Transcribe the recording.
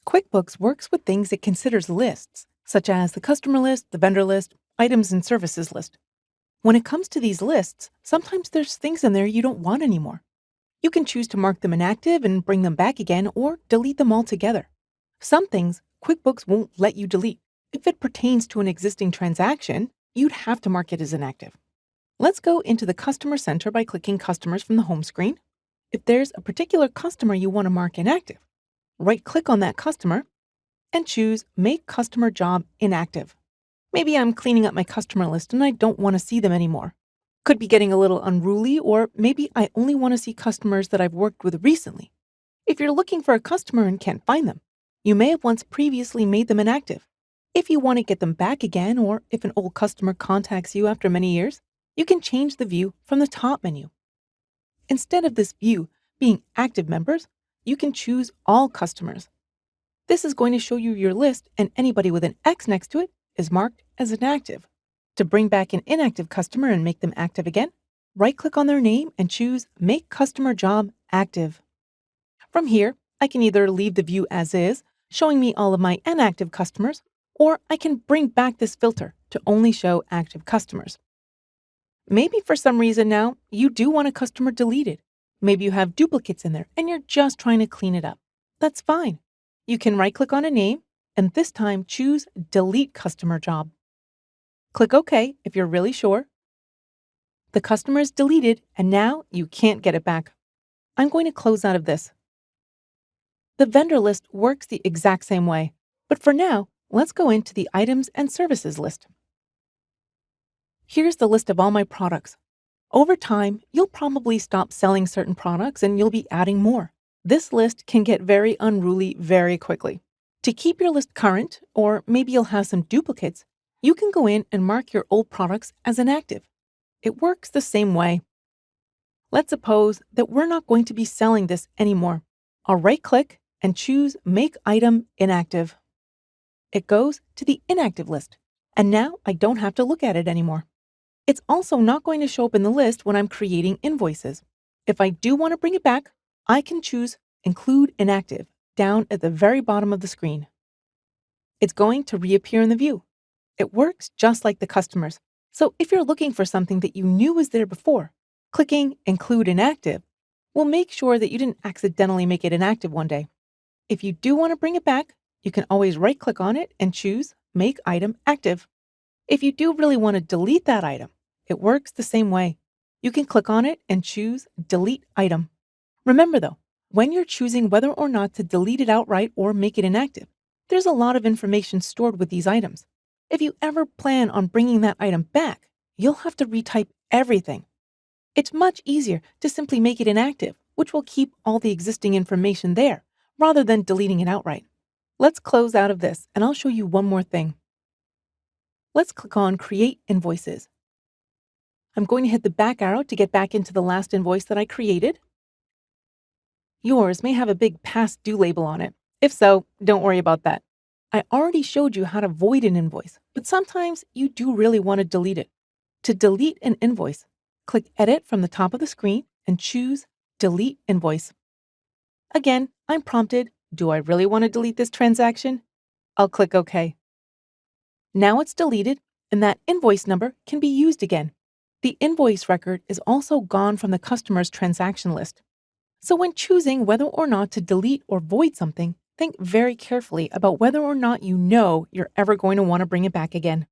QuickBooks works with things it considers lists, such as the customer list, the vendor list, items and services list. When it comes to these lists, sometimes there's things in there you don't want anymore. You can choose to mark them inactive and bring them back again or delete them altogether. Some things QuickBooks won't let you delete. If it pertains to an existing transaction, you'd have to mark it as inactive. Let's go into the Customer Center by clicking Customers from the home screen. If there's a particular customer you want to mark inactive, right-click on that customer and choose Make Customer Job Inactive. Maybe I'm cleaning up my customer list and I don't want to see them anymore. Could be getting a little unruly, or maybe I only want to see customers that I've worked with recently. If you're looking for a customer and can't find them, you may have once previously made them inactive. If you want to get them back again, or if an old customer contacts you after many years, you can change the view from the top menu. Instead of this view being active members, you can choose All Customers. This is going to show you your list, and anybody with an X next to it is marked as inactive. To bring back an inactive customer and make them active again, right-click on their name and choose Make Customer Job Active. From here, I can either leave the view as is, showing me all of my inactive customers, or I can bring back this filter to only show active customers. Maybe for some reason now, you do want a customer deleted. Maybe you have duplicates in there and you're just trying to clean it up. That's fine. You can right-click on a name and this time choose Delete Customer Job. Click OK if you're really sure. The customer is deleted and now you can't get it back. I'm going to close out of this. The vendor list works the exact same way, but for now, let's go into the Items and Services list. Here's the list of all my products. Over time, you'll probably stop selling certain products and you'll be adding more. This list can get very unruly very quickly. To keep your list current, or maybe you'll have some duplicates, you can go in and mark your old products as inactive. It works the same way. Let's suppose that we're not going to be selling this anymore. I'll right-click and choose Make Item Inactive. It goes to the inactive list, and now I don't have to look at it anymore. It's also not going to show up in the list when I'm creating invoices. If I do want to bring it back, I can choose Include Inactive down at the very bottom of the screen. It's going to reappear in the view. It works just like the customers. So if you're looking for something that you knew was there before, clicking Include Inactive will make sure that you didn't accidentally make it inactive one day. If you do want to bring it back, you can always right-click on it and choose Make Item Active. If you do really want to delete that item, it works the same way. You can click on it and choose Delete Item. Remember though, when you're choosing whether or not to delete it outright or make it inactive, there's a lot of information stored with these items. If you ever plan on bringing that item back, you'll have to retype everything. It's much easier to simply make it inactive, which will keep all the existing information there, rather than deleting it outright. Let's close out of this, and I'll show you one more thing. Let's click on Create Invoices. I'm going to hit the back arrow to get back into the last invoice that I created. Yours may have a big past due label on it. If so, don't worry about that. I already showed you how to void an invoice, but sometimes you do really want to delete it. To delete an invoice, click Edit from the top of the screen and choose Delete Invoice. Again, I'm prompted, do I really want to delete this transaction? I'll click OK. Now it's deleted, and that invoice number can be used again. The invoice record is also gone from the customer's transaction list. So when choosing whether or not to delete or void something, think very carefully about whether or not you know you're ever going to want to bring it back again.